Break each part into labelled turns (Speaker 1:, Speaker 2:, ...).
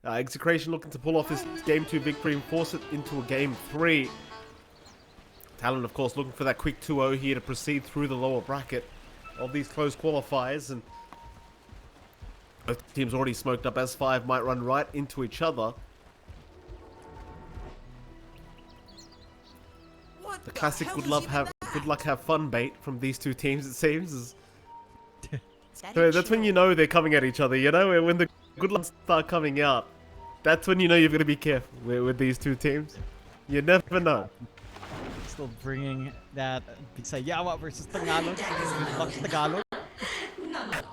Speaker 1: Execration looking to pull off this Game 2 victory and force it into a Game 3. Talon, of course, looking for that quick 2-0 here to proceed through the lower bracket of these close qualifiers. And both teams already smoked up as 5 might run right into each other. The classic good luck have fun bait from these two teams, it seems. So that's when you know they're coming at each other, you know? When the good luck start coming out, that's when you know you've got to be careful with these two teams. You never know.
Speaker 2: Still bringing that Bisayawa versus Tagalog. Tagalog.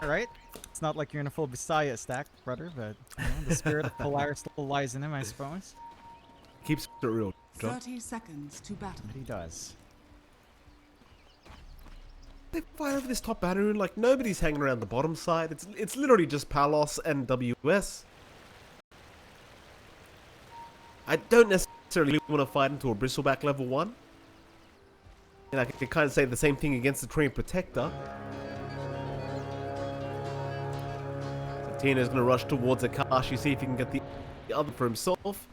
Speaker 2: Alright? It's not like you're in a full Bisaya stack, brother, but you know, the spirit of Polaris still lies in him, I suppose.
Speaker 1: Keeps it real, John.
Speaker 3: 30 seconds to battle.
Speaker 2: But he does.
Speaker 1: They fight over this top banner and like nobody's hanging around the bottom side. It's literally just Palos and WS. I don't necessarily want to fight into a Bristleback level 1. And I can kind of say the same thing against the Treant Protector. So Tina's going to rush towards Akashi, see if he can get the other for himself.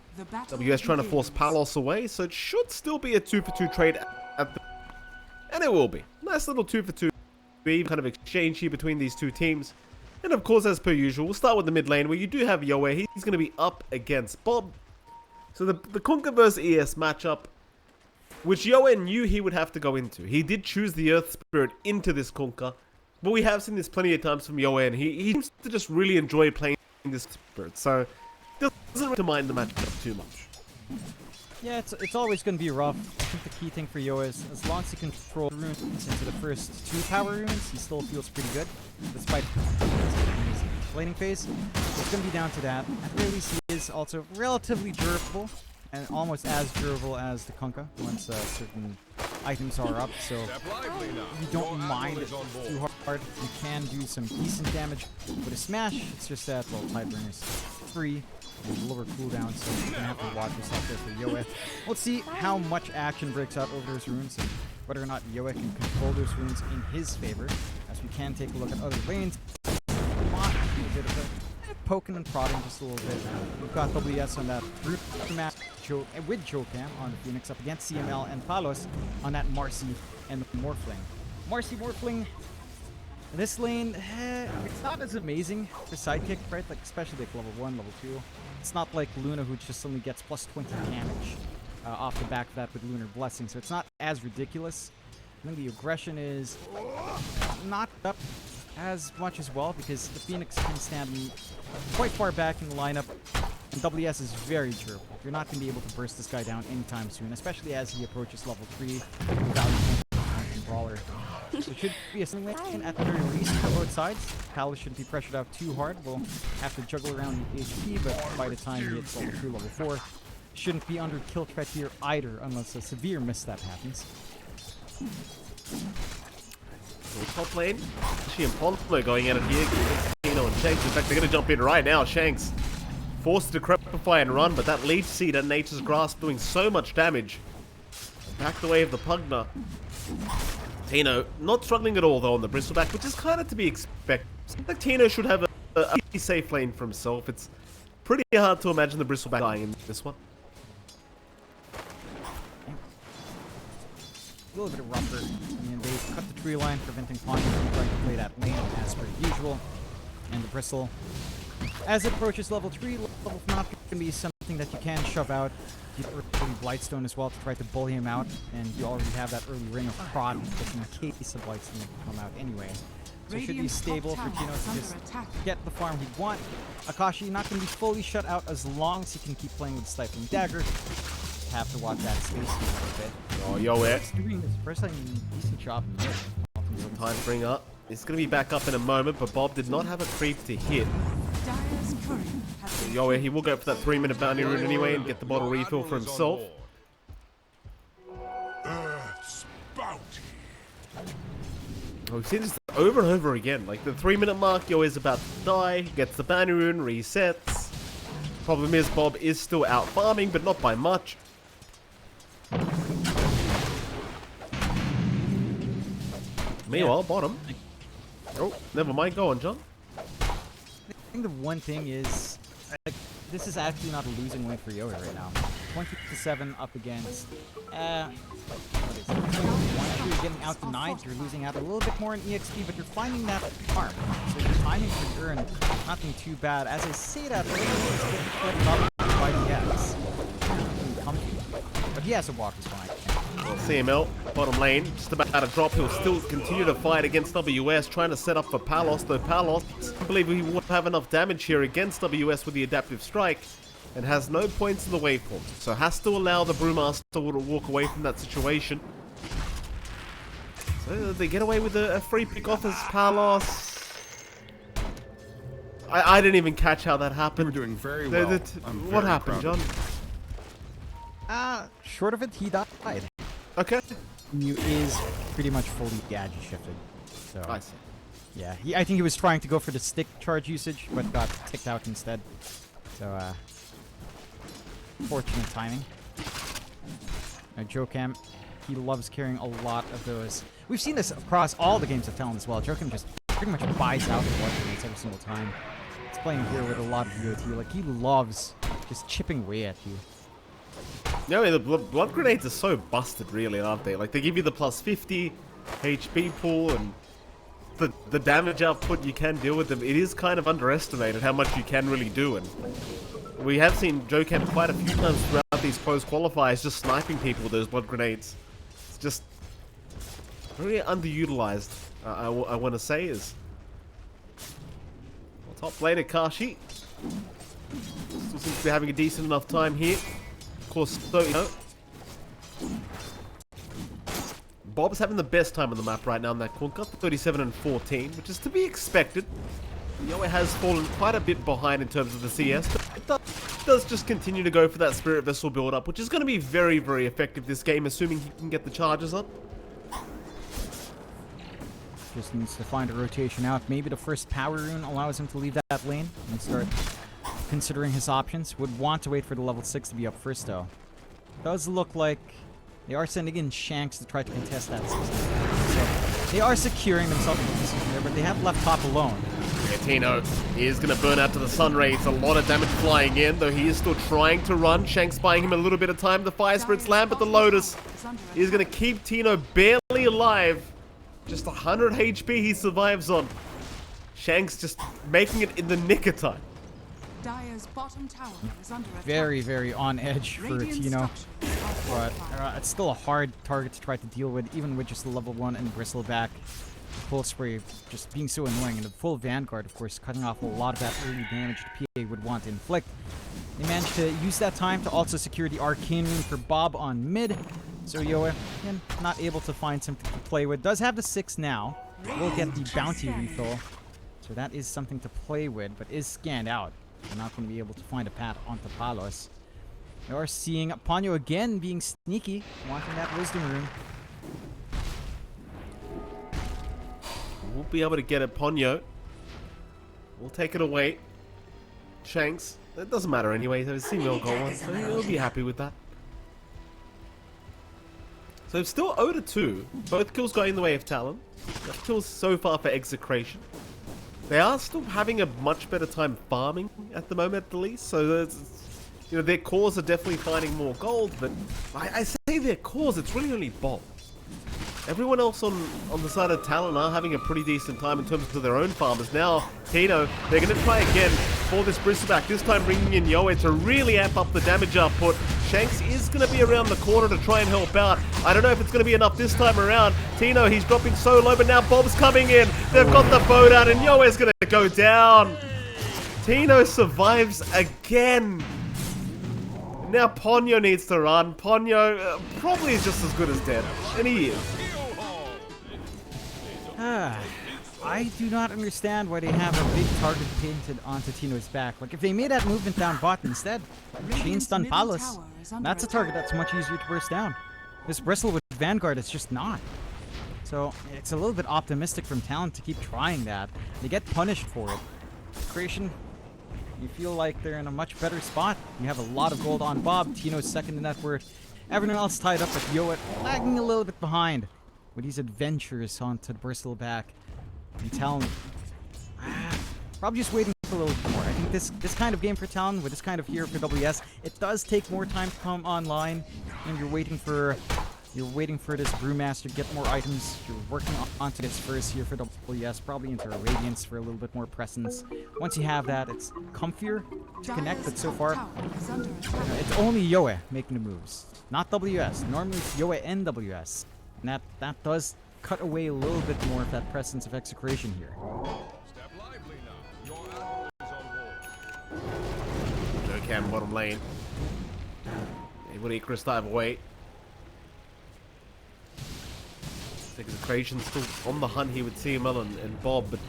Speaker 1: WS trying to force Palos away, so it should still be a 2-for-2 trade at the... And it will be. Nice little 2-for-2 kind of exchange here between these two teams. And of course, as per usual, we'll start with the mid lane where you do have Yoe. He's going to be up against Bob. So the Kunkka vs ES matchup, which Yoe knew he would have to go into. He did choose the Earth Spirit into this Kunkka, but we have seen this plenty of times from Yoe, and he seems to just really enjoy playing this Spirit. So doesn't really mind the matchup too much.
Speaker 2: Yeah, it's always going to be rough. I think the key thing for Yo is as long as he controls runes into the first 2 power runes, he still feels pretty good, despite his laning phase. It's going to be down to that. At the very least, he is also relatively durable, and almost as durable as the Kunkka once certain items are up, so you don't mind it too hard. You can do some decent damage with a smash. It's just that, well, Tideburn is free. Lower cooldown, so you're gonna have to watch yourself there for Yoe. Let's see how much action breaks out over those runes and whether or not Yoe can control those runes in his favor, as we can take a look at other lanes. A bit of a poking and prodding just a little bit. We've got WS on that root match with Jokam on the Phoenix up against CML and Palos on that Marcy and the Morphling. Marcy Morphling. This lane, it's not as amazing for sidekick, right? Like especially like level 1, level 2. It's not like Luna who just suddenly gets plus 20 damage off the back of that with Lunar Blessing, so it's not as ridiculous. I think the aggression is not up as much as well because the Phoenix can stand quite far back in the lineup, and WS is very durable. You're not going to be able to burst this guy down anytime soon, especially as he approaches level 3 and Brawler. So it should be a swing lane at the very least for both sides. Palos shouldn't be pressured out too hard. We'll have to juggle around the HP, but by the time he hits level 3, level 4, shouldn't be under kill threat here either, unless a severe misstep happens.
Speaker 1: Top lane, she and Ponflo going at it here. Tino and Shanks. In fact, they're going to jump in right now. Shanks forced to crepify and run, but that leech seed and Nature's Grasp doing so much damage. Back the way of the Pugna. Tino not struggling at all though on the Bristleback, which is kind of to be expected. Like Tino should have a safe lane for himself. It's pretty hard to imagine the Bristleback dying in this one.
Speaker 2: A little bit of rougher. I mean, they cut the tree line, preventing Pond from trying to play that lane as per usual. And the Bristle, as it approaches level 3, level 4 going to be something that you can shove out. You early Blightstone as well to try to bully him out, and you already have that early ring of prod just in case the Blightstone can come out anyway. So it should be stable for Tino to just get the farm he'd want. Akashi not going to be fully shut out as long as he can keep playing with Stifling Dagger. Have to watch that space a little bit.
Speaker 1: Oh, yo,
Speaker 2: He's doing his first time decent job.
Speaker 1: Time to bring up. It's going to be back up in a moment, but Bob did not have a creep to hit. Yo, he will go for that 3-minute bounty rune anyway and get the bottle refill for himself. Oh, we've seen this over and over again. Like the 3-minute mark, Yo is about to die, gets the bounty rune, resets. Problem is, Bob is still out farming, but not by much. Meanwhile, bottom. Oh, never mind. Go on, John.
Speaker 2: I think the one thing is, like, this is actually not a losing win for Yoa right now. 20-7 up against, what is it? 21. You're getting out denied, you're losing out a little bit more in EXP, but you're finding that farm. So your timing for your urn, not being too bad. As I say that, earlier he's getting put up by the X. But he has a walk, is fine.
Speaker 1: Well, CML, bottom lane, just about to drop. He'll still continue to fight against WS, trying to set up for Palos, though Palos, I believe he won't have enough damage here against WS with the adaptive strike, and has no points in the waveform, so has to allow the Brewmaster to walk away from that situation. So they get away with a free pick off as Palos. I didn't even catch how that happened.
Speaker 3: You're doing very well.
Speaker 1: What happened, John?
Speaker 2: Short of it, he died.
Speaker 1: Okay.
Speaker 2: Mew is pretty much fully gadget shifted. So
Speaker 1: I see.
Speaker 2: yeah, I think he was trying to go for the stick charge usage, but got ticked out instead. So fortunate timing. Jokem, he loves carrying a lot of those. We've seen this across all the games of Talon as well. Jokem just pretty much buys out the blood grenades every single time. He's playing here with a lot of UOT. Like, he loves just chipping away at you.
Speaker 1: No, the blood grenades are so busted, really, aren't they? Like, they give you the plus 50 HP pool and the damage output you can deal with them. It is kind of underestimated how much you can really do, and we have seen Jokem quite a few times throughout these close qualifiers just sniping people with those blood grenades. It's just very underutilized, I want to say, is top laner Kashi. Still seems to be having a decent enough time here. Of course, so, you know, Bob's having the best time on the map right now in that corner. Got the 37 and 14, which is to be expected. Yoa has fallen quite a bit behind in terms of the CS, but it does just continue to go for that Spirit Vessel build-up, which is going to be very, very effective this game, assuming he can get the charges up.
Speaker 2: Just needs to find a rotation out. Maybe the first power rune allows him to leave that lane and start considering his options. Would want to wait for the level 6 to be up first, though. Does look like they are sending in Shanks to try to contest that system. So they are securing themselves in the position there, but they have left top alone.
Speaker 1: Yeah, Tino is going to burn out to the Sun Rays. A lot of damage flying in, though he is still trying to run. Shanks buying him a little bit of time. The Fire Spirit's land, but the Lotus is going to keep Tino barely alive. Just 100 HP he survives on. Shanks just making it in the nick of time.
Speaker 4: Dire's bottom tower is under attack.
Speaker 2: Very, very on edge for Tino. But it's still a hard target to try to deal with, even with just the level 1 and Bristleback. Full spray just being so annoying, and the full Vanguard, of course, cutting off a lot of that early damage the PA would want to inflict. They managed to use that time to also secure the Arcane Rune for Bob on mid. So Yoa, again, not able to find something to play with. Does have the 6 now. Will get the bounty refill. So that is something to play with, but is scanned out. They're not going to be able to find a path onto Palos. They are seeing Ponyo again being sneaky, wanting that Wisdom Rune.
Speaker 1: We'll be able to get it, Ponyo. We'll take it away. Shanks. It doesn't matter anyway. He's seen me got one, so he'll be happy with that. So it's still 0-2. Both kills going the way of Talon. Kills so far for Execration. They are still having a much better time farming at the moment, at the least. So, you know, their cores are definitely finding more gold. But I say their cores, it's really only Bob. Everyone else on the side of Talon are having a pretty decent time in terms of their own farmers. Now, Tino, they're going to try again for this Bristleback, this time bringing in Yoa to really amp up the damage output. Shanks is going to be around the corner to try and help out. I don't know if it's going to be enough this time around. Tino, he's dropping so low, but now Bob's coming in. They've got the boat out, and Yoa's going to go down. Tino survives again. Now Ponyo needs to run. Ponyo probably is just as good as dead, and he is.
Speaker 2: I do not understand why they have a big target painted onto Tino's back. Like, if they made that movement down bot instead, chain stun Palos, that's a target that's much easier to burst down. This Bristle with Vanguard is just not. So, it's a little bit optimistic from Talon to keep trying that. They get punished for it. Creation, you feel like they're in a much better spot. You have a lot of gold on Bob. Tino's second in that word. Everyone else tied up, but Yoa lagging a little bit behind with these adventures onto Bristleback. And Talon, probably just waiting a little bit more. I think this kind of game for Talon, with this kind of hero for WS, it does take more time to come online, and you're waiting for this Brewmaster to get more items. You're working onto this first here for WS, probably into a Radiance for a little bit more presence. Once you have that, it's comfier to connect, but so far, it's only Yoe making the moves, not WS. Normally it's Yoe and WS, and that does cut away a little bit more of that presence of Execration here.
Speaker 1: Cam bottom lane. Able to Icarus dive away. Execration still on the hunt here with TML and Bob, but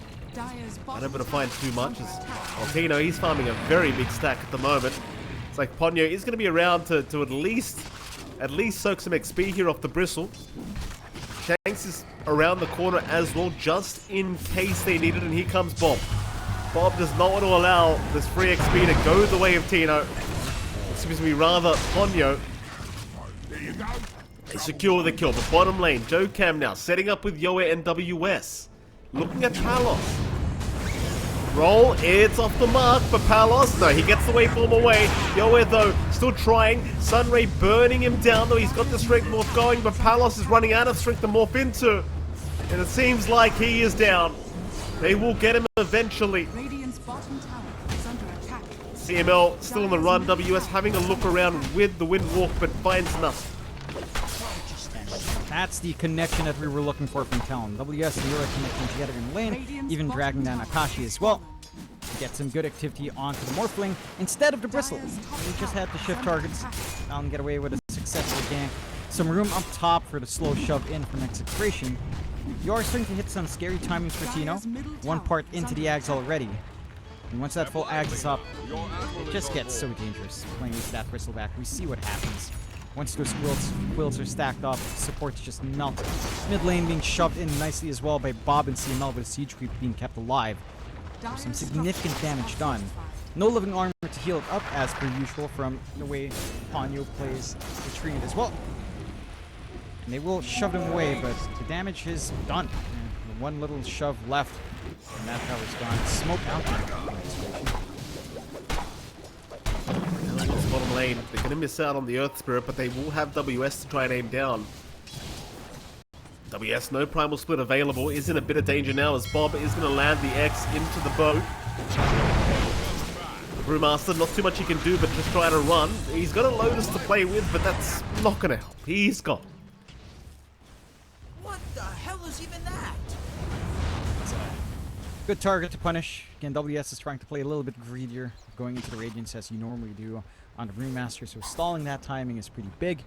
Speaker 1: unable to find too much. As Altino, he's farming a very big stack at the moment. It's like Ponyo is going to be around to at least soak some XP here off the bristle. Shanks is around the corner as well, just in case they need it, and here comes Bob. Bob does not want to allow this free XP to go the way of Tino. Excuse me, rather Ponyo. They secure the kill, but bottom lane, Joe Cam now setting up with Yoe and WS. Looking at Palos. Roll, it's off the mark for Palos. No, he gets the waveform away. Yoe though, still trying. Sunray burning him down though. He's got the strength morph going, but Palos is running out of strength to morph into. And it seems like he is down. They will get him eventually. CML still on the run. WS having a look around with the Windwalk, but finds nothing.
Speaker 2: That's the connection that we were looking for from Talon. WS and Yoa connecting together in lane, even dragging down Akashi as well. Get some good activity onto the Morphling instead of the Bristle. We just had to shift targets. Talon get away with a successful gank. Some room up top for the slow shove in from Execration. You are starting to hit some scary timings for Tino. One part into the Ags already. And once that full Ags is up, it just gets so dangerous playing with that Bristleback. We see what happens. Once those quills are stacked up, support's just melted. Mid lane being shoved in nicely as well by Bob and CML, with a siege creep being kept alive. There's some significant damage done. No living armor to heal it up as per usual from the way Ponyo plays the Treant as well. And they will shove him away, but the damage is done. And one little shove left, and that tower's gone. Smoke out there.
Speaker 1: Bottom lane, they're going to miss out on the Earth Spirit, but they will have WS to try and aim down. WS, no Primal Split available, is in a bit of danger now as Bob is going to land the X into the boat. Brewmaster, not too much he can do but just try to run. He's got a Lotus to play with, but that's not going to help. He's gone.
Speaker 3: What the hell is even that?
Speaker 2: It's a good target to punish. Again, WS is trying to play a little bit greedier, going into the Radiance as you normally do on the Brewmaster, so stalling that timing is pretty big.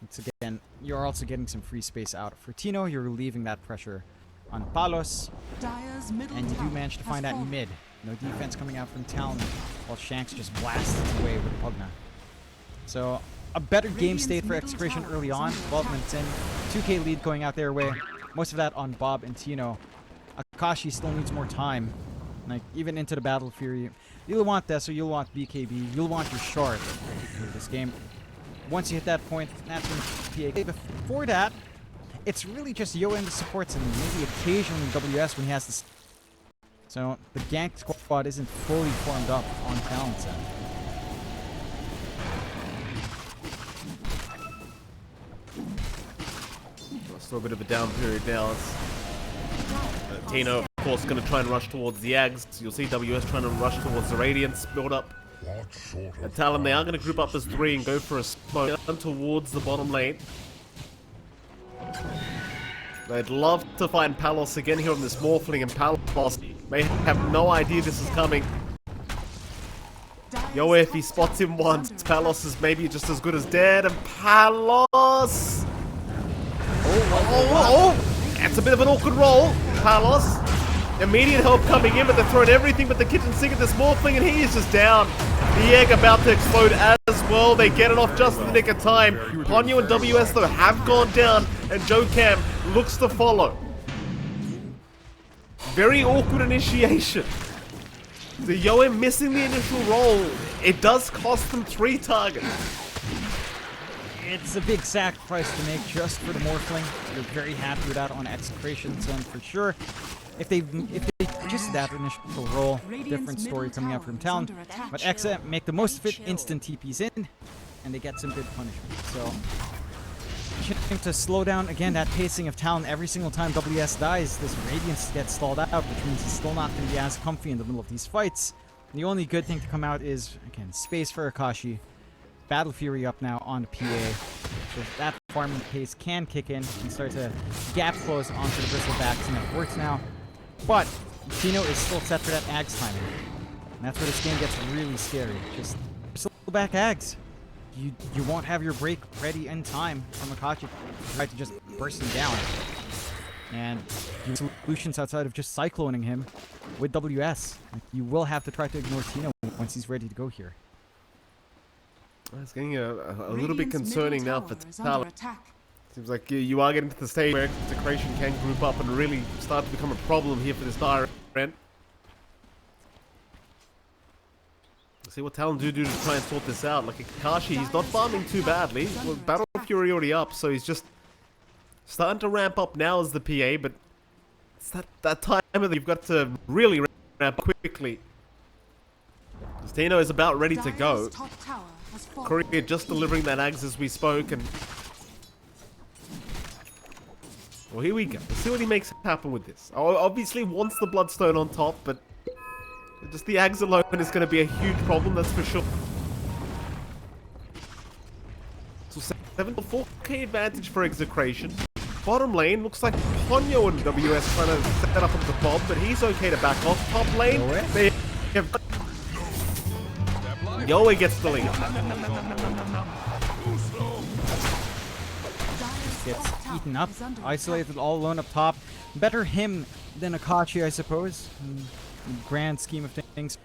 Speaker 2: It's again, you're also getting some free space out. For Tino, you're relieving that pressure on Palos, and you do manage to find that mid. No defense coming out from Talon, while Shanks just blasts its way with Pugna. So, a better game state for Execration early on. 12 minutes in, 2k lead going out their way. Most of that on Bob and Tino. Akashi still needs more time. Like, even into the Battle Fury. You'll want Deso, you'll want BKB, you'll want your shard for this game. Once you hit that point, that's when PA. Before that, it's really just Yoa and the supports, and maybe occasionally WS when he has this. So the gank squad isn't fully formed up on Talon's end.
Speaker 1: Still a bit of a down period now. Tino, of course, going to try and rush towards the Ags. You'll see WS trying to rush towards the Radiance build up. And Talon, they are going to group up as 3 and go for a smoke towards the bottom lane. They'd love to find Palos again here on this Morphling, and Palos may have no idea this is coming. Yo, if he spots him once, Palos is maybe just as good as dead, and Palos! That's a bit of an awkward roll. Palos, immediate help coming in, but they're throwing everything but the kitchen sink at this Morphling, and he is just down. The egg about to explode as well. They get it off just in the nick of time. Ponyo and WS, though, have gone down, and Joe Cam looks to follow. Very awkward initiation. The Yoa missing the initial roll. It does cost them 3 targets.
Speaker 2: it's a big sacrifice to make just for the Morphling. You're very happy with that on Execration, so for sure. If they just that initial roll, different story coming out from Talon. But Exa make the most of it, instant TPs in, and they get some good punishment. So to slow down again that pacing of Talon every single time WS dies, this Radiance gets stalled out, which means he's still not going to be as comfy in the middle of these fights. And the only good thing to come out is, again, space for Akashi. Battle Fury up now on the PA. So that farming pace can kick in and start to gap close onto the Bristlebacks, and it works now. But Tino is still set for that Ags timing. And that's where this game gets really scary. Just Bristleback Ags. You won't have your break ready in time from Akashi. Try to just burst him down. And solutions outside of just cycloning him with WS. Like, you will have to try to ignore Tino once he's ready to go here.
Speaker 1: It's getting a little bit concerning now for Talon. Seems like you are getting to the stage where Execration can group up and really start to become a problem here for this dire event. See what Talon do to try and sort this out. Like Akashi, he's not farming too badly. Well, Battle Fury already up, so he's just starting to ramp up now as the PA, but it's that time that you've got to really ramp up quickly. Tino is about ready to go. Korea just delivering that Ags as we spoke, and well, here we go. Let's see what he makes happen with this. Obviously wants the Bloodstone on top, but just the Ags alone is going to be a huge problem, that's for sure. So 7-4K advantage for Execration. Bottom lane looks like Ponyo and WS trying to set up on the bomb, but he's okay to back off. Top lane, they have Yoe gets the lead.
Speaker 2: Gets eaten up, isolated all alone up top. Better him than Akashi, I suppose. In the grand scheme of things.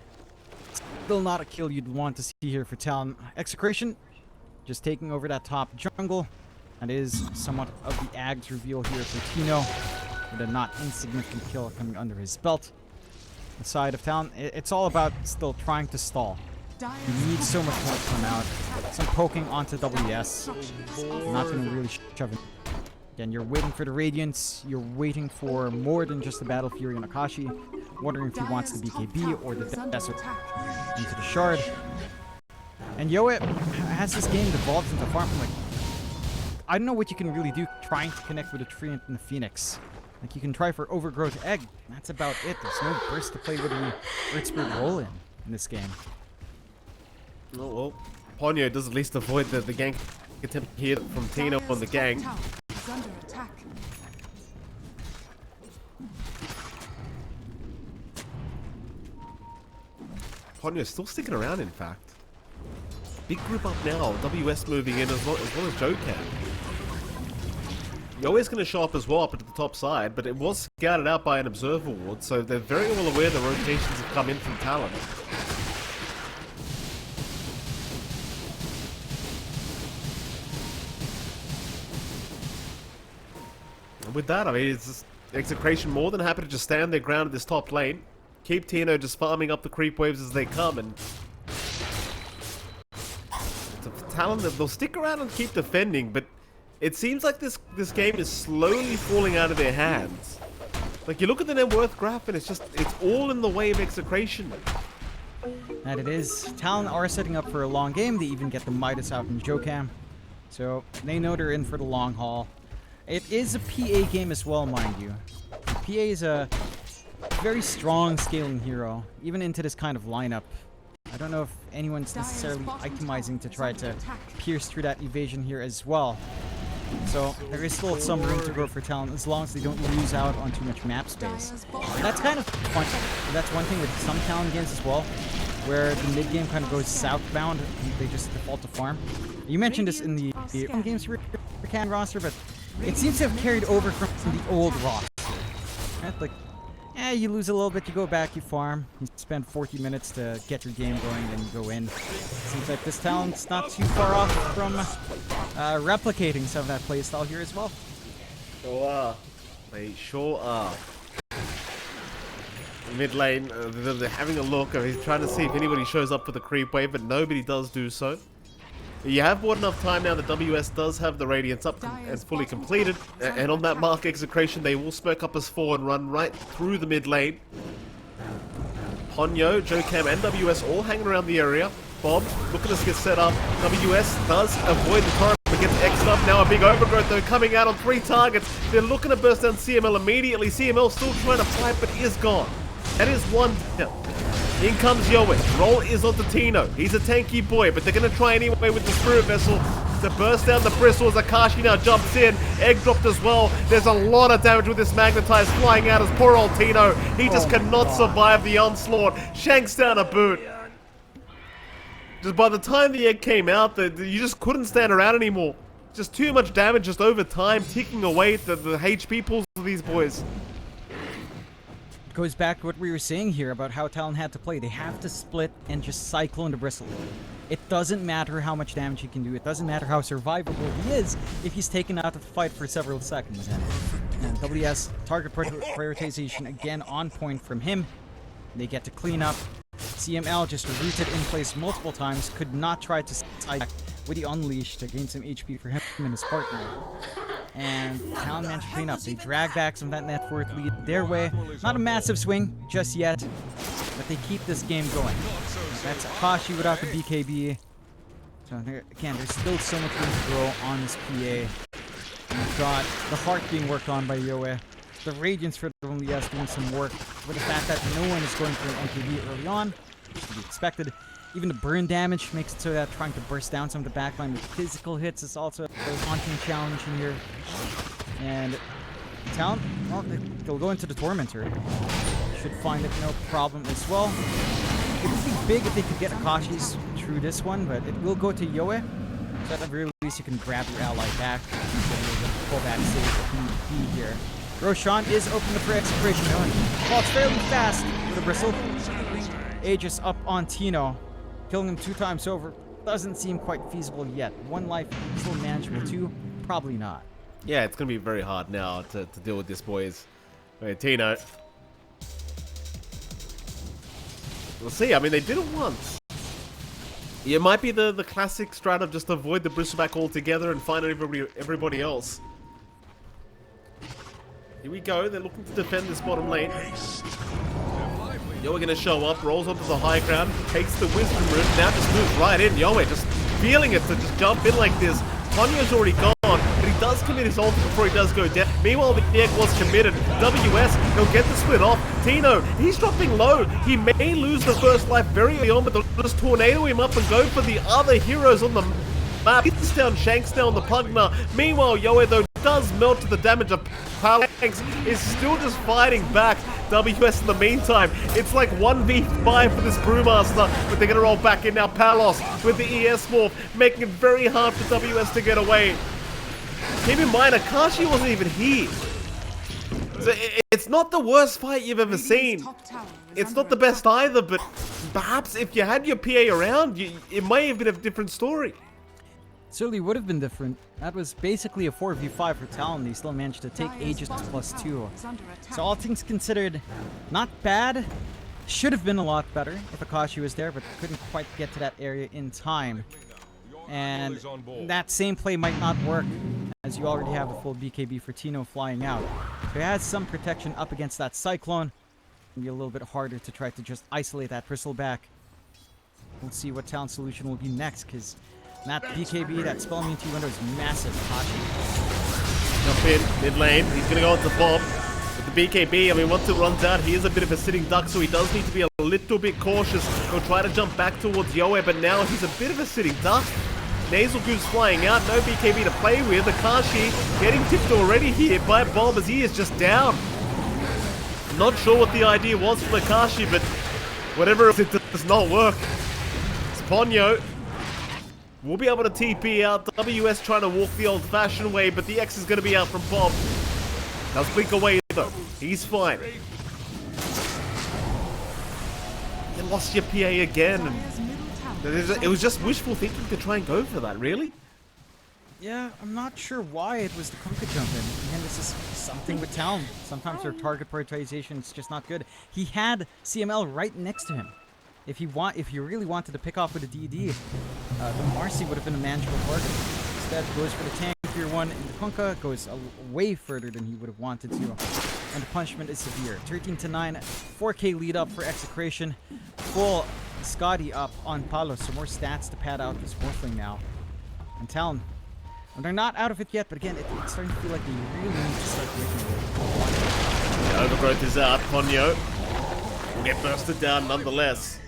Speaker 2: Still not a kill you'd want to see here for Talon. Execration just taking over that top jungle. That is somewhat of the Ags reveal here for Tino, with a not insignificant kill coming under his belt. The side of Talon, it's all about still trying to stall. You need so much more to come out. Some poking onto WS. Not going to really shove it. Again, you're waiting for the Radiance. You're waiting for more than just the Battle Fury on Akashi. Wondering if he wants the BKB or the Desert into the Shard. And Yoe, as this game devolves into farm, like, I don't know what you can really do trying to connect with a Treant and the Phoenix. Like, you can try for Overgrowth Egg. That's about it. There's no burst to play with the Earthspirit roll in this game.
Speaker 1: Oh well, Ponyo does at least avoid the gank attempt here from Tino on the gang. Ponyo still sticking around, in fact. Big group up now, WS moving in as well as Joker. Yoe's going to show up as well up at the top side, but it was scouted out by an observer ward, so they're very well aware the rotations have come in from Talon. With that, I mean, it's just Execration more than happy to just stand their ground at this top lane. Keep Tino just farming up the creep waves as they come, and so for Talon, they'll stick around and keep defending, but it seems like this game is slowly falling out of their hands. Like, you look at the net worth graph and it's all in the way of Execration.
Speaker 2: That it is. Talon are setting up for a long game. They even get the Midas out in Jokam. So they know they're in for the long haul. It is a PA game as well, mind you. PA is a very strong scaling hero, even into this kind of lineup. I don't know if anyone's necessarily itemizing to try to pierce through that evasion here as well. So there is still some room to grow for Talon as long as they don't lose out on too much map space. And that's kind of fun. That's one thing with some Talon games as well, where the mid game kind of goes southbound and they just default to farm. You mentioned this in the games for Can roster, but it seems to have carried over from the old roster. Right? Like, you lose a little bit, you go back, you farm, you spend 40 minutes to get your game going, then you go in. Seems like this Talon's not too far off from replicating some of that playstyle here as well.
Speaker 1: Sure are. They sure are. Mid lane, they're having a look. He's trying to see if anybody shows up for the creep wave, but nobody does do so. You have bought enough time now that WS does have the Radiance up and fully completed. And on that mark, Execration, they will smoke up as 4 and run right through the mid lane. Ponyo, Jocam, and WS all hanging around the area. Bob looking to get set up. WS does avoid the turret but gets X'd up. Now a big overgrowth though coming out on 3 targets. They're looking to burst down CML immediately. CML still trying to fight but is gone. That is one down. In comes Yowick. Roll is onto Tino. He's a tanky boy, but they're going to try anyway with the Spirit Vessel to burst down the bristles. Akashi now jumps in. Egg dropped as well. There's a lot of damage with this Magnetize flying out as poor old Tino. He just cannot survive the onslaught. Shanks down a boot. Just by the time the egg came out, you just couldn't stand around anymore. Just too much damage just over time, ticking away at the HP pools of these boys.
Speaker 2: Goes back to what we were saying here about how Talon had to play. They have to split and just cyclone the bristle. It doesn't matter how much damage he can do. It doesn't matter how survivable he is if he's taken out of the fight for several seconds. And WS target prioritization again on point from him. They get to clean up. CML just rooted in place multiple times. Could not try to side with the Unleash to gain some HP for him and his partner. And Talon managed to clean up. They drag back some of that net worth lead their way. Not a massive swing just yet, but they keep this game going. That's Akashi without the BKB. So again, there's still so much room to grow on this PA. You've got the heart being worked on by Yoe. The Radiance for the LES doing some work with the fact that no one is going for an MKB early on, to be expected. Even the burn damage makes it so that trying to burst down some of the backline with physical hits is also a haunting challenge in here. And Talon, well, they'll go into the Tormentor. Should find it no problem as well. It would be big if they could get Akashi's through this one, but it will go to Yoe. So at the very least you can grab your ally back. Pull back save if need be here. Roshan is open for Execration though, and falls fairly fast with a bristle. Aegis up on Tino. Killing him 2 times over doesn't seem quite feasible yet. 1 life still manageable, 2 probably not.
Speaker 1: Yeah, it's going to be very hard now to deal with this, boys. Okay, Tino. We'll see. I mean, they did it once. It might be the classic strat of just avoid the bristleback altogether and find everybody else. Here we go. They're looking to defend this bottom lane. Yoe gonna show up, rolls onto the high ground, takes the Wisdom Rune, now just moves right in. Yoe just feeling it to just jump in like this. Ponyo's already gone, but he does commit his ult before he does go down. Meanwhile, the egg was committed. WS, he'll get the split off. Tino, he's dropping low. He may lose the first life very early on, but they'll just tornado him up and go for the other heroes on the map. Hits down Shanks down the Pugna. Meanwhile, Yoe, though, does melt to the damage of Shanks, is still just fighting back. WS in the meantime, it's like 1v5 for this Brewmaster, but they're going to roll back in now. Palos with the ES Morph, making it very hard for WS to get away. Keep in mind, Akashi wasn't even here. So it's not the worst fight you've ever seen. It's not the best either, but perhaps if you had your PA around, it may have been a different story.
Speaker 2: Certainly would have been different. That was basically a 4v5 for Talon. They still managed to take Aegis +2. So all things considered, not bad. Should have been a lot better if Akashi was there, but couldn't quite get to that area in time. And that same play might not work, as you already have a full BKB for Tino flying out. So he has some protection up against that Cyclone. It'll be a little bit harder to try to just isolate that Bristleback. We'll see what Talon's solution will be next, because that BKB, that spell immunity window is massive.
Speaker 1: Jump in, mid lane. He's going to go into Bob with the BKB. I mean, once it runs out, he is a bit of a sitting duck, so he does need to be a little bit cautious. He'll try to jump back towards Yoe, but now he's a bit of a sitting duck. Nasal Goose flying out, no BKB to play with. Akashi getting tipped already here by Bob as he is just down. Not sure what the idea was for Akashi, but whatever it does not work. It's Ponyo. We'll be able to TP out. WS trying to walk the old-fashioned way, but the X is going to be out from Bob. Does blink away, though. He's fine. You lost your PA again. It was just wishful thinking to try and go for that, really?
Speaker 2: Yeah, I'm not sure why it was the Kunkka jump in. Again, this is something with Talon. Sometimes their target prioritization is just not good. He had CML right next to him. If you really wanted to pick off with a DD, the Marcy would have been a manageable target. Instead, goes for the tank tier 1, and the Kunkka goes way further than he would have wanted to. And the punishment is severe. 13-9, 4K lead up for Execration. Full Scotty up on Palos, so more stats to pad out this Morphling now. And Talon, and they're not out of it yet, but again, it's starting to feel like they really need to start breaking it.
Speaker 1: The overgrowth is out. Ponyo will get bursted down nonetheless.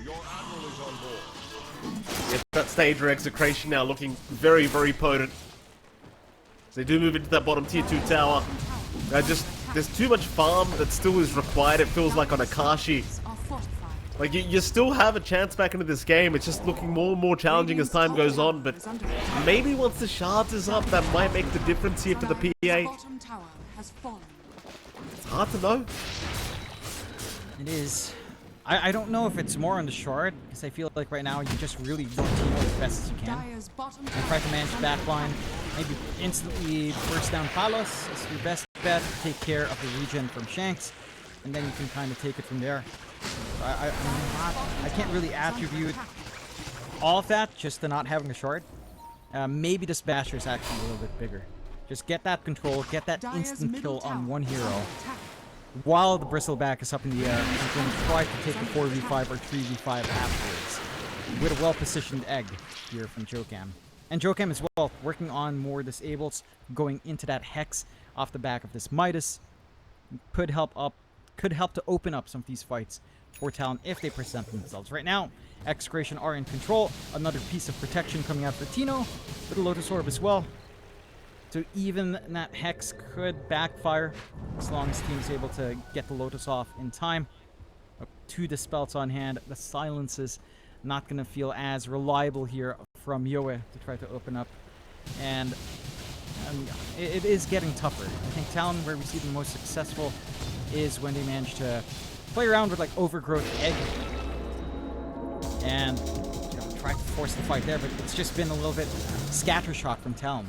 Speaker 1: Yes, that stage for Execration now looking very, very potent. So they do move into that bottom tier 2 tower. There's too much farm that still is required, it feels like, on Akashi. Like, you still have a chance back into this game. It's just looking more and more challenging as time goes on. But maybe once the shards is up, that might make the difference here for the PA. It's hard to know.
Speaker 2: It is. I don't know if it's more on the shard, because I feel like right now you just really want to team as best as you can. And try to manage the backline. Maybe instantly burst down Palos as your best bet. Take care of the regen from Shanks. And then you can kind of take it from there. I can't really attribute all of that just to not having a shard. Maybe this basher is actually a little bit bigger. Just get that control, get that instant kill on one hero while the bristleback is up in the air, and then try to take the 4v5 or 3v5 afterwards with a well-positioned egg here from Jokam. And Jokam as well, working on more disables, going into that Hex off the back of this Midas, could help to open up some of these fights for Talon if they present themselves. Right now, Execration are in control. Another piece of protection coming out for Tino with a Lotus Orb as well. So even that Hex could backfire as long as team is able to get the Lotus off in time. 2 dispels on hand. The silence is not going to feel as reliable here from Yoe to try to open up. And it is getting tougher. I think Talon, where we see the most successful, is when they manage to play around with like Overgrowth Egg and try to force the fight there, but it's just been a little bit scattershot from Talon.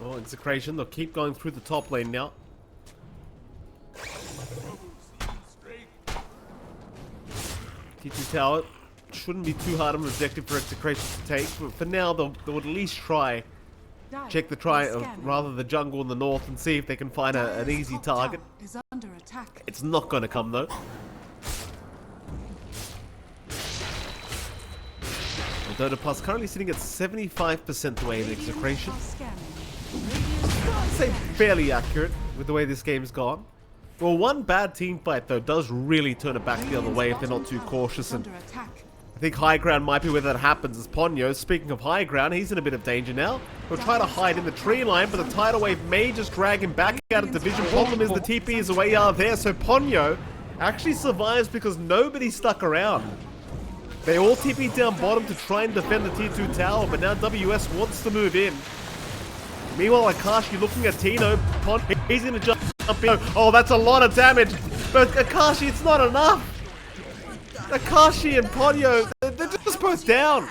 Speaker 1: Oh, Execration, they'll keep going through the top lane now. T2 tower shouldn't be too hard of an objective for Execration to take, but for now they'll at least try. Check the rather the jungle in the north and see if they can find an easy target. It's not going to come though. Dota Plus currently sitting at 75% away in Execration. I'd say fairly accurate with the way this game's gone. Well, one bad team fight though does really turn it back the other way if they're not too cautious, and I think high ground might be where that happens. As Ponyo, speaking of high ground, he's in a bit of danger now. He'll try to hide in the tree line, but the tidal wave may just drag him back out of division. Problem is the TP is away out there, so Ponyo actually survives because nobody stuck around. They all TP'd down bottom to try and defend the tier 2 tower, but now WS wants to move in. Meanwhile, Akashi looking at Tino. He's going to jump in. Oh, that's a lot of damage. But Akashi, it's not enough. Akashi and Ponyo, they're just both down.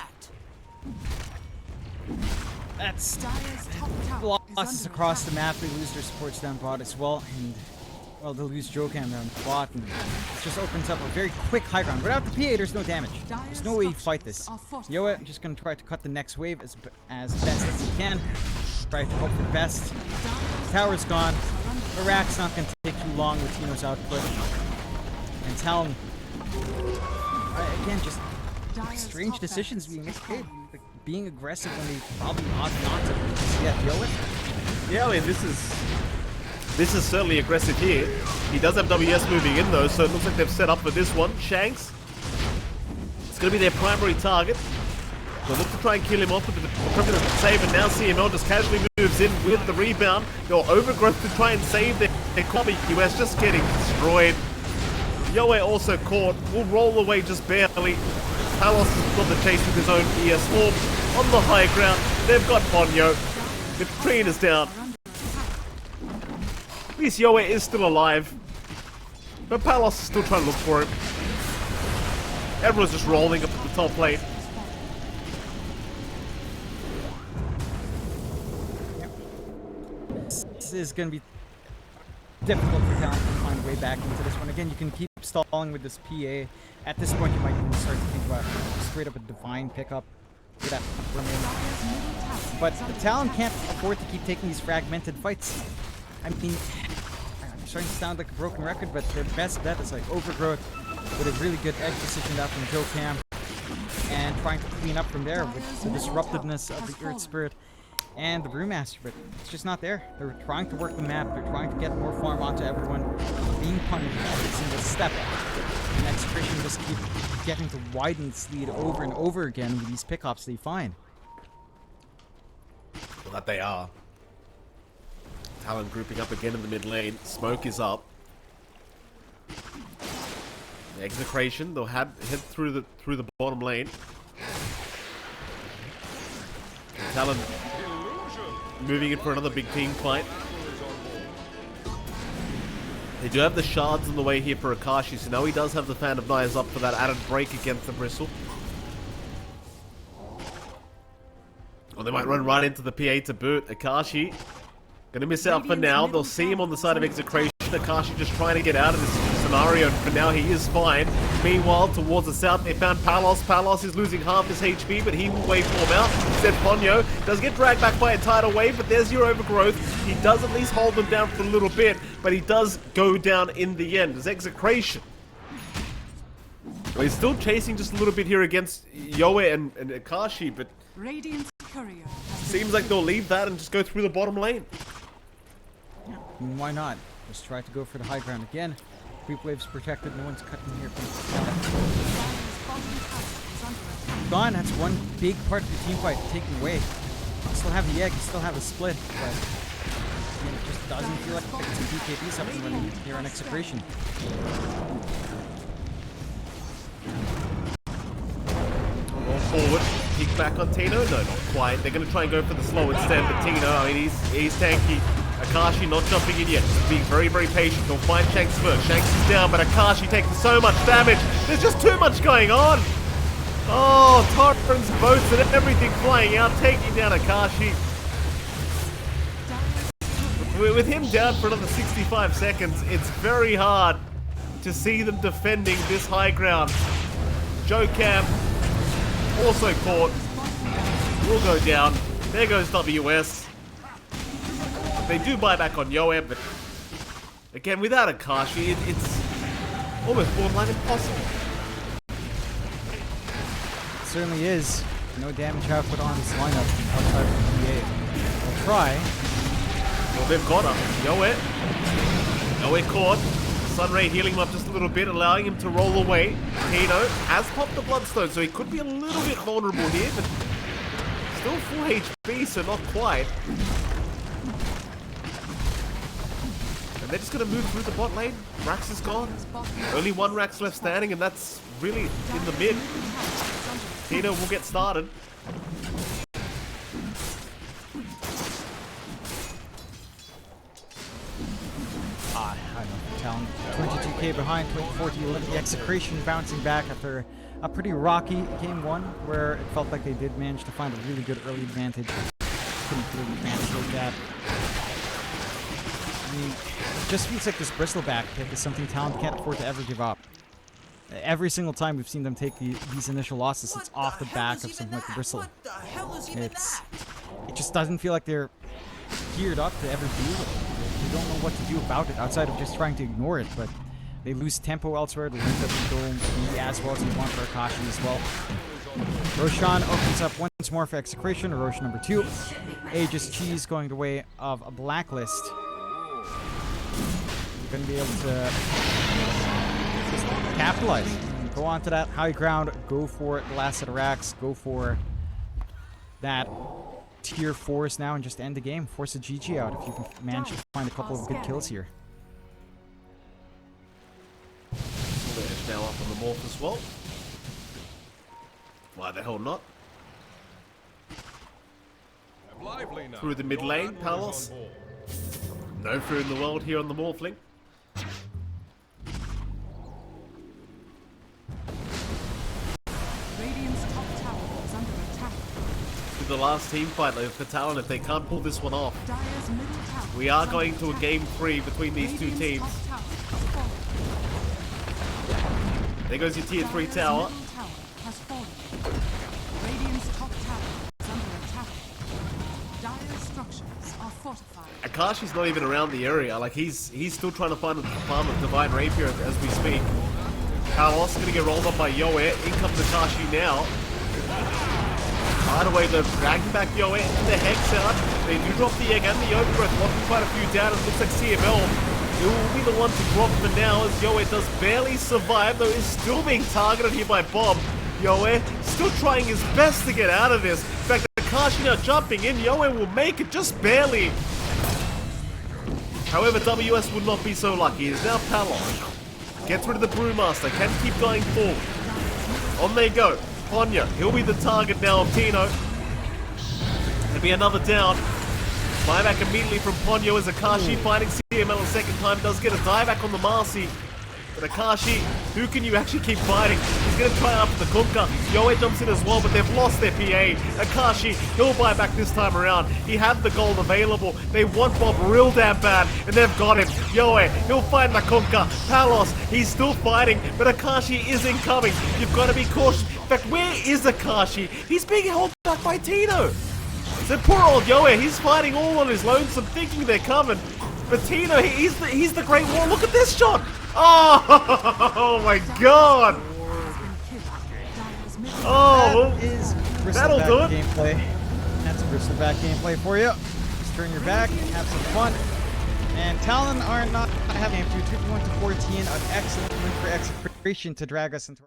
Speaker 2: That's losses across the map. They lose their supports down bot as well. And, well, they'll lose Jokam down bot. And it just opens up a very quick high ground. Without the PA, there's no damage. There's no way you fight this. Yoa just going to try to cut the next wave as best as he can. Try to hope for the best. Tower's gone. Iraq's not going to take too long with Tino's output. And Talon, again, just strange decisions being made. Like being aggressive when they probably ought not to get deal with.
Speaker 1: Yeah, I mean, this is certainly aggressive here. He does have WS moving in though, so it looks like they've set up for this one. Shanks, it's going to be their primary target. They'll look to try and kill him off, but the President save, and now CML just casually moves in with the rebound. They'll overgrowth to try and save their copy. US just getting destroyed. Yoe also caught, will roll away just barely. Palos has got the chase with his own ES Orb on the high ground. They've got Ponyo. The train is down. At least Yoe is still alive, but Palos is still trying to look for him. Everyone's just rolling up at the top lane.
Speaker 2: this is going to be difficult for Talon to find a way back into this one. Again, you can keep stalling with this PA. At this point, you might even start to think about straight up a divine pickup for that remaining. But the Talon can't afford to keep taking these fragmented fights. I mean, I'm starting to sound like a broken record, but their best bet is like Overgrowth with a really good egg positioned out from Joe Cam and trying to clean up from there with the disruptiveness of the Earth Spirit and the Brewmaster, but it's just not there. They're trying to work the map, they're trying to get more farm onto everyone, being punished every single step. And Execration just keep getting to widen this lead over and over again with these pickups they find.
Speaker 1: Well, that they are. Talon grouping up again in the mid lane. Smoke is up. The Execration, they'll head through the bottom lane. Talon moving in for another big team fight. They do have the shards on the way here for Akashi, so now he does have the Fan of Knives up for that added break against the Bristle. Or they might run right into the PA to boot. Akashi gonna miss out for now. They'll see him on the side of Execration. Akashi just trying to get out of this scenario. For now, he is fine. Meanwhile, towards the south, they found Palos. Palos is losing half his HP, but he will waveform out. Instead, Ponyo does get dragged back by a tidal wave, but there's your Overgrowth. He does at least hold them down for a little bit, but he does go down in the end. As Execration, well, he's still chasing just a little bit here against Yoe and Akashi, but
Speaker 4: Radiant's courier
Speaker 1: seems like they'll leave that and just go through the bottom lane.
Speaker 2: Why not? Just try to go for the high ground again. Creep wave's protected, no one's cutting here from gone. That's one big part of the team fight taken away. You still have the egg, you still have a split, but again, it just doesn't feel like it's a BKB something running here on Execration.
Speaker 1: Roll forward, peek back on Tino. No, not quite. They're going to try and go for the slow instead, but Tino, I mean, he's tanky. Akashi not jumping in yet, just being very, very patient. They'll find Shanks first. Shanks is down, but Akashi taking so much damage. There's just too much going on. Oh, Torrens, boats, and everything flying out, taking down Akashi. With him down for another 65 seconds, it's very hard to see them defending this high ground. Joe Cam also caught. Will go down. There goes WS. They do buy back on Yoeb, but again, without Akashi, it's almost borderline impossible.
Speaker 2: It certainly is. No damage output on this lineup outside of the PA. They'll try.
Speaker 1: Well, they've got him. Yoe caught. Sunray healing him up just a little bit, allowing him to roll away. Tino has popped the Bloodstone, so he could be a little bit vulnerable here, but still full HP, so not quite. They're just going to move through the bot lane. Rax is gone. Only one Rax left standing, and that's really in the mid. Tino will get started.
Speaker 2: I know. Talon 22k behind, 40 the Execration bouncing back after a pretty rocky game one, where it felt like they did manage to find a really good early advantage. Couldn't really manage like that. I mean, it just feels like this Bristleback pick is something Talon can't afford to ever give up. Every single time we've seen them take these initial losses, it's off the back of something like the Bristle. It just doesn't feel like they're geared up to ever do it. They don't know what to do about it outside of just trying to ignore it, but they lose tempo elsewhere. They lose up the dome as well as they want for Akashi as well. Roshan opens up once more for Execration, Rosh number 2. Aegis Cheese going the way of a Blacklist. Going to be able to just capitalize. Go on to that high ground, go for the last set of racks, go for that tier 4s now and just end the game. Force a GG out if you can manage to find a couple of good kills here.
Speaker 1: Edge now up on the morph as well. Why the hell not? Through the mid lane, Palos. No fear in the world here on the Morphling.
Speaker 4: Radiant's top tower is under attack.
Speaker 1: the last team fight for Talon if they can't pull this one off.
Speaker 4: Dire's middle tower
Speaker 1: We are
Speaker 4: is
Speaker 1: going
Speaker 4: under
Speaker 1: to a
Speaker 4: attack.
Speaker 1: game 3 between these two
Speaker 4: Radiant's
Speaker 1: teams.
Speaker 4: top tower has fallen.
Speaker 1: There goes your tier 3
Speaker 4: Dire's
Speaker 1: tower.
Speaker 4: middle tower has fallen. Radiant's top tower is under attack. Dire's structures are fortified.
Speaker 1: Akashi's not even around the area. Like he's still trying to find a farm of Divine Rapier as we speak. Palos gonna get rolled up by Yoe. In comes Akashi now. Right away, they're dragging back Yoe into the Hex out. They do drop the egg and the overgrowth, knocking quite a few down. It looks like CML will be the one to drop for now as Yoe does barely survive, though is still being targeted here by Bob. Yoe still trying his best to get out of this. In fact, Akashi now jumping in. Yoe will make it just barely. However, WS would not be so lucky. It is now Palos. Gets rid of the Brewmaster. Can keep going forward. On they go. Ponya, he'll be the target now of Tino. There'll be another down. Buyback immediately from Ponyo as Akashi fighting CML a second time. Does get a dieback on the Marcy. But Akashi, who can you actually keep fighting? He's going to try out for the Kunkka. Yoe jumps in as well, but they've lost their PA. Akashi, he'll buy back this time around. He had the gold available. They want Bob real damn bad, and they've got him. Yoe, he'll find the Kunkka. Palos, he's still fighting, but Akashi is incoming. You've got to be cautious. In fact, where is Akashi? He's being held back by Tino. So poor old Yoe, he's fighting all on his lonesome, thinking they're coming. But Tino, he's the great war. Look at this shot. Oh my god! Oh,
Speaker 2: That is
Speaker 1: that'll
Speaker 2: bristleback
Speaker 1: do it.
Speaker 2: gameplay. That's bristleback gameplay for you. Just turn your back, have some fun. And Talon are not having a 2-1-14, an excellent win for Execration to drag us into